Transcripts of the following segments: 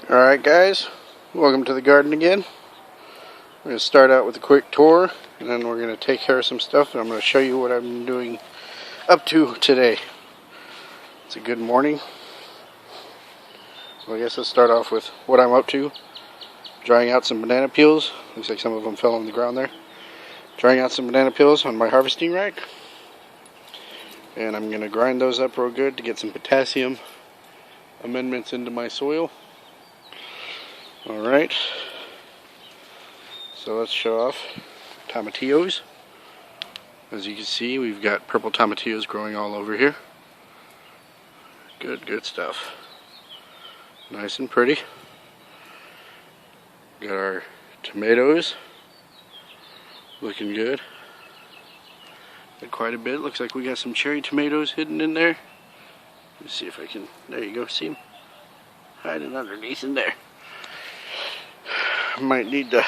Alright guys, welcome to the garden again. We're going to start out with a quick tour, and then we're going to take care of some stuff, and I'm going to show you what I'm doing up to today. It's a good morning. So I guess let's start off with what I'm up to. Drying out some banana peels. Looks like some of them fell on the ground there. Drying out some banana peels on my harvesting rack. And I'm going to grind those up real good to get some potassium amendments into my soil. Alright, so let's show off tomatillos. As you can see, we've got purple tomatillos growing all over here. Good stuff. Nice and pretty. Got our tomatoes. Looking good. Got quite a bit. Looks like we got some cherry tomatoes hidden in there. Let's see if I can, there you go, see them? Hiding underneath in there. Might need to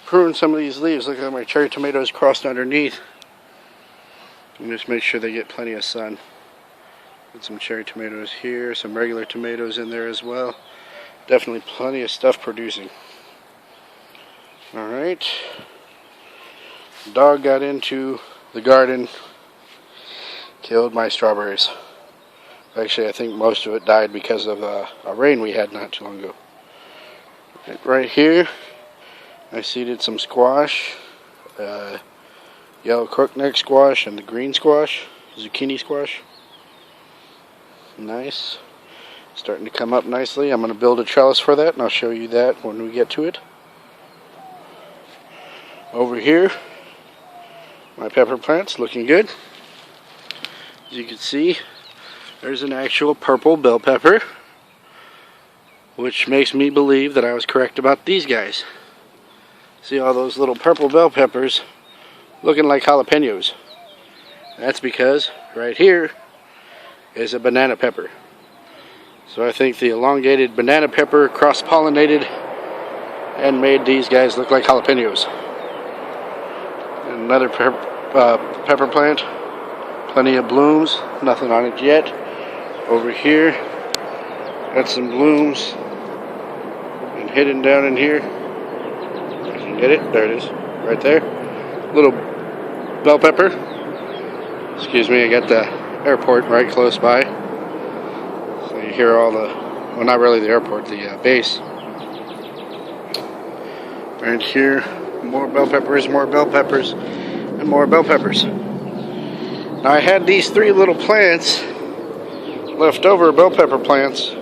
prune some of these leaves. Look at my cherry tomatoes crossed underneath. And just make sure they get plenty of sun. Got some cherry tomatoes here, some regular tomatoes in there as well. Definitely plenty of stuff producing. Alright. Dog got into the garden, killed my strawberries. Actually, I think most of it died because of a rain we had not too long ago. Right here, I seeded some squash, yellow crookneck squash and the green squash, zucchini squash. Nice. Starting to come up nicely. I'm going to build a trellis for that, and I'll show you that when we get to it. Over here, my pepper plants looking good. As you can see, there's an actual purple bell pepper, which makes me believe that I was correct about these guys. See all those little purple bell peppers looking like jalapenos. That's because right here is a banana pepper. So I think the elongated banana pepper cross-pollinated and made these guys look like jalapenos. Another pepper plant, plenty of blooms, nothing on it yet. Over here, got some blooms. Hidden down in here. You can get it. There it is. Right there. Little bell pepper. Excuse me, I got the airport right close by. So you hear all the, well, not really the airport, the base. Right here, more bell peppers, and more bell peppers. Now I had these three little plants, leftover bell pepper plants.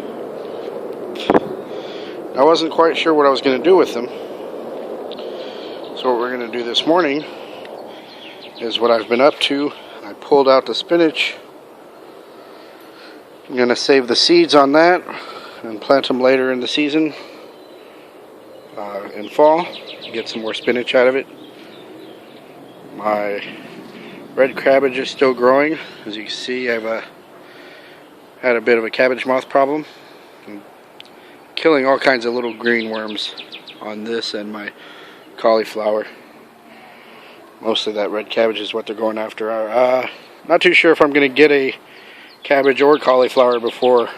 I wasn't quite sure what I was going to do with them. So what we're going to do this morning is what I've been up to. I pulled out the spinach. I'm going to save the seeds on that and plant them later in the season, in fall, to get some more spinach out of it. My red cabbage is still growing. As you can see, I've had a bit of a cabbage moth problem. Killing all kinds of little green worms on this and my cauliflower. Mostly that red cabbage is what they're going after. Not too sure if I'm going to get a cabbage or cauliflower before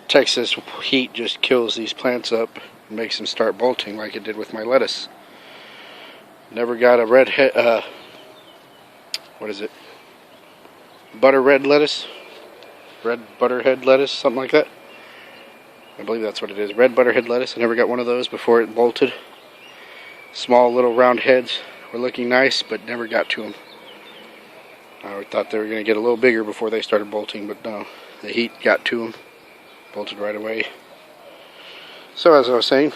Texas heat just kills these plants up and makes them start bolting like it did with my lettuce. Never got a red what is it? Butter red lettuce? Red butterhead lettuce, something like that. I believe that's what it is. Red butterhead lettuce. I never got one of those before it bolted. Small little round heads were looking nice, but never got to them. I thought they were going to get a little bigger before they started bolting, but no. The heat got to them. Bolted right away. So as I was saying,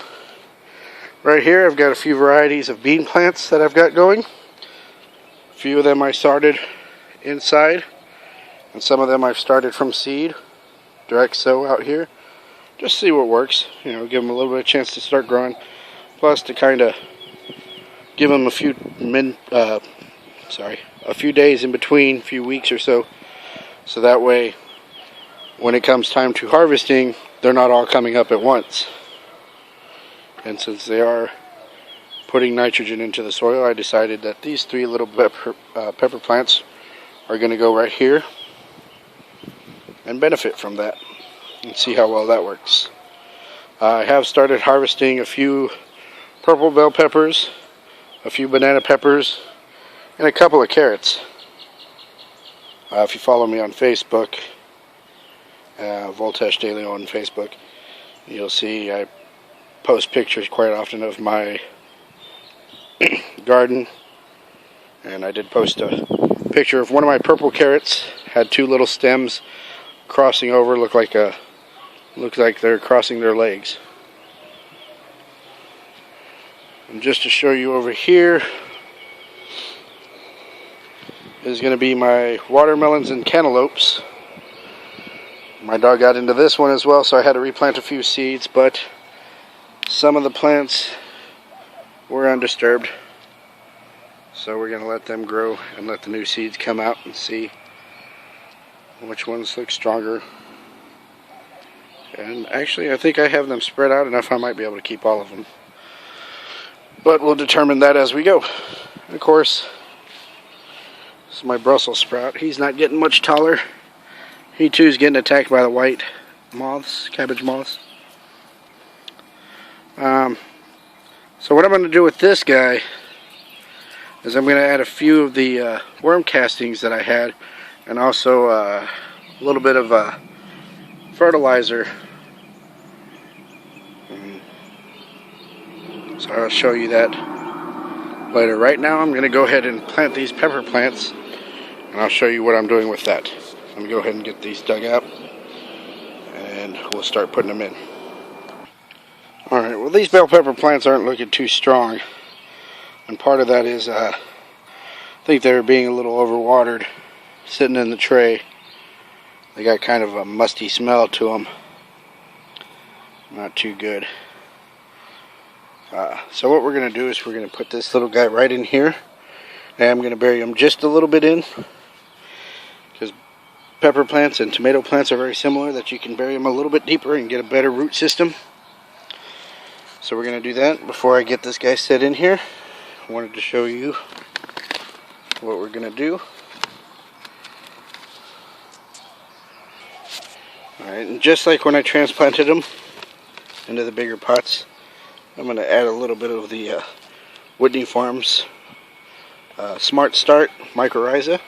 right here I've got a few varieties of bean plants that I've got going. A few of them I started inside, and some of them I've started from seed. Direct sow out here. Just see what works, you know, give them a little bit of chance to start growing, plus to kind of give them a few days in between, a few weeks or so that way when it comes time to harvesting, they're not all coming up at once. And since they are putting nitrogen into the soil, I decided that these three little pepper plants are going to go right here and benefit from that. And see how well that works. I have started harvesting a few purple bell peppers, a few banana peppers, and a couple of carrots. If you follow me on Facebook, Voltesh Deleon on Facebook, you'll see I post pictures quite often of my garden. And I did post a picture of one of my purple carrots. Had two little stems crossing over, look like they're crossing their legs. And just to show you over here is going to be my watermelons and cantaloupes. My dog got into this one as well, so I had to replant a few seeds, but some of the plants were undisturbed. So we're going to let them grow and let the new seeds come out and see which ones look stronger. And actually I think I have them spread out enough I might be able to keep all of them. But we'll determine that as we go. And of course, this is my Brussels sprout. He's not getting much taller. He too is getting attacked by the white moths, cabbage moths. So what I'm going to do with this guy is I'm going to add a few of the worm castings that I had, and also a little bit of fertilizer. So I'll show you that later. Right now I'm going to go ahead and plant these pepper plants, and I'll show you what I'm doing with that. Let me go ahead and get these dug out, and we'll start putting them in. Alright, well, these bell pepper plants aren't looking too strong. And part of that is, I think they're being a little overwatered, sitting in the tray. They got kind of a musty smell to them. Not too good. So what we're going to do is we're going to put this little guy right in here. And I'm going to bury him just a little bit in. Because pepper plants and tomato plants are very similar, that you can bury them a little bit deeper and get a better root system. So we're going to do that. Before I get this guy set in here, I wanted to show you what we're going to do. Alright, and just like when I transplanted them into the bigger pots, I'm going to add a little bit of the Whitney Farms Smart Start mycorrhiza.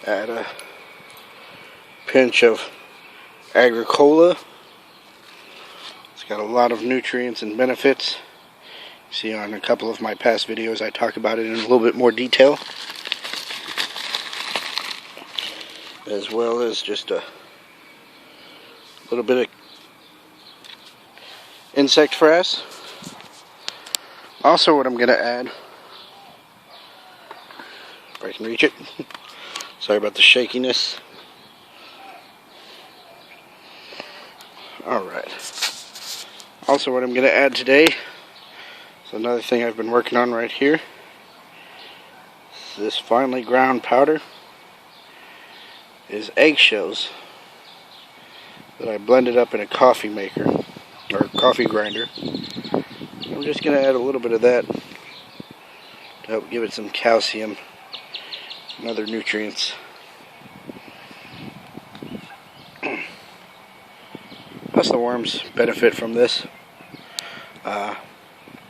Add a pinch of Agricola. It's got a lot of nutrients and benefits. See, on a couple of my past videos I talk about it in a little bit more detail, as well as just a little bit of insect frass. Also, what I'm going to add, if I can reach it, sorry about the shakiness. Alright. Also, what I'm going to add today is another thing I've been working on right here. This finely ground powder is eggshells that I blended up in a coffee maker, or coffee grinder. I'm just going to add a little bit of that to help give it some calcium and other nutrients. Plus the worms benefit from this.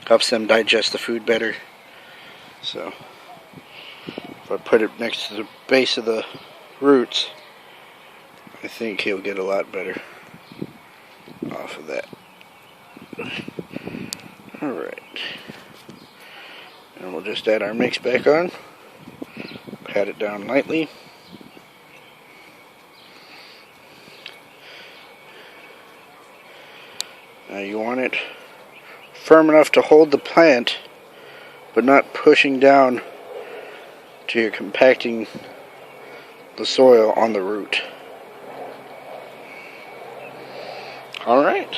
Helps them digest the food better. So if I put it next to the base of the roots, I think he'll get a lot better off of that. Alright. And we'll just add our mix back on. Pat it down lightly. Now you want it firm enough to hold the plant, but not pushing down to you're compacting the soil on the root. Alright.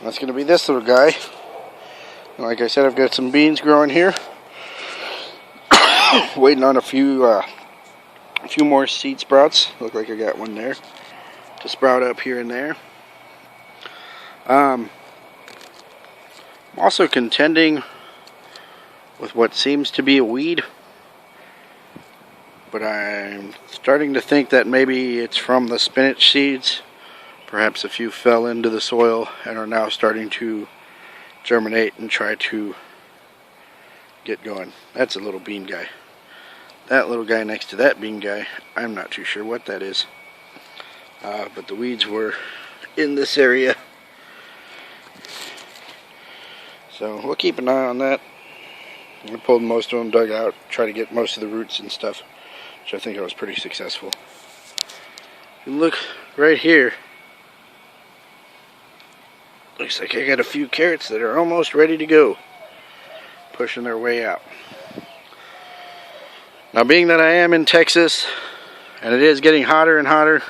That's going to be this little guy. And like I said, I've got some beans growing here. Waiting on a few more seed sprouts. Look like I got one there to sprout up here and there. I'm also contending with what seems to be a weed. but I'm starting to think that maybe it's from the spinach seeds. Perhaps a few fell into the soil and are now starting to germinate and try to get going. That's a little bean guy. That little guy next to that bean guy, I'm not too sure what that is. But the weeds were in this area. So we'll keep an eye on that. I pulled most of them, dug out, try to get most of the roots and stuff, which I think I was pretty successful. If you look right here, looks like I got a few carrots that are almost ready to go, pushing their way out. Now, being that I am in Texas and it is getting hotter and hotter,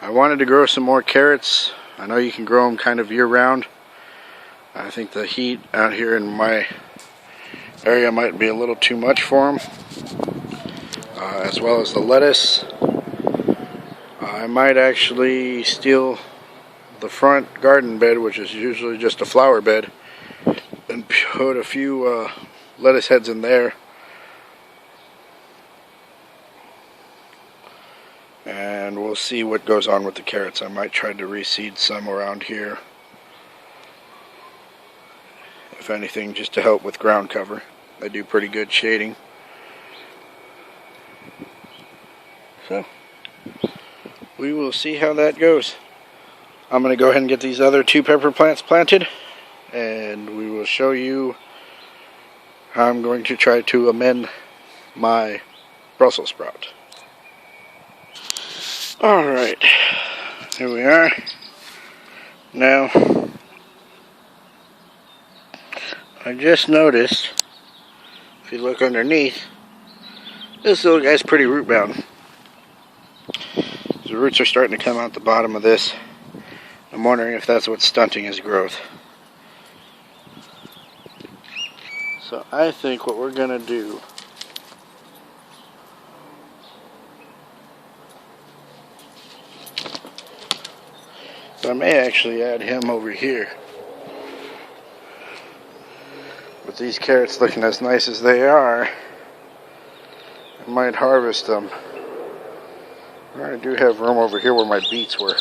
I wanted to grow some more carrots. I know you can grow them kind of year-round. I think the heat out here in my area might be a little too much for them, as well as the lettuce. I might actually steal the front garden bed, which is usually just a flower bed, and put a few lettuce heads in there, and we'll see what goes on with the carrots. I might try to reseed some around here, if anything, just to help with ground cover. They do pretty good shading. So we will see how that goes. I'm going to go ahead and get these other 2 pepper plants planted, and we will show you how I'm going to try to amend my Brussels sprout. Alright, here we are. Now, I just noticed, if you look underneath, this little guy's pretty root bound. The roots are starting to come out the bottom of this. I'm wondering if that's what's stunting his growth. So I think what we're going to do I may actually add him over here. With these carrots looking as nice as they are, I might harvest them. I do have room over here where my beets were,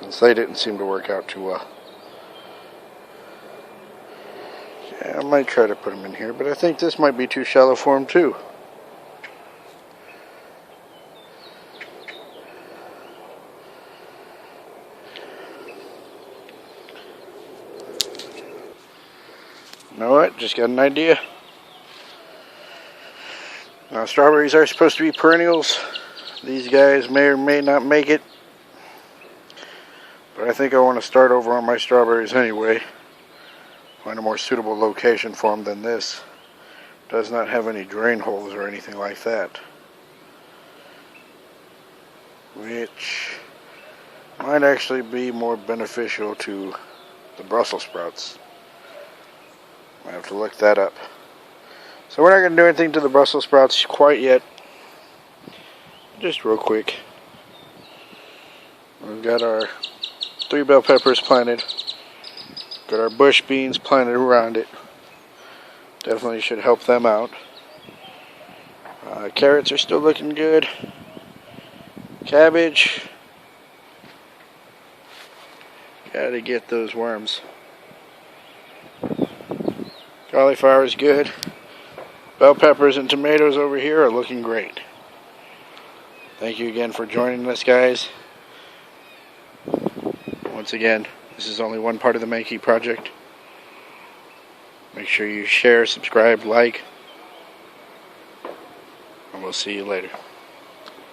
since they didn't seem to work out too well. Yeah, I might try to put them in here, but I think this might be too shallow for them too. You know what? Just got an idea. Now, strawberries are supposed to be perennials. These guys may or may not make it. But I think I want to start over on my strawberries anyway. Find a more suitable location for them than this. Does not have any drain holes or anything like that, which might actually be more beneficial to the Brussels sprouts. I have to look that up. So we're not going to do anything to the Brussels sprouts quite yet. Just real quick. We've got our 3 bell peppers planted. Got our bush beans planted around it. Definitely should help them out. Carrots are still looking good. Cabbage. Gotta get those worms. Cauliflower is good. Bell peppers and tomatoes over here are looking great. Thank you again for joining us, guys. Once again, this is only one part of the Mankey project. Make sure you share, subscribe, like, and we'll see you later.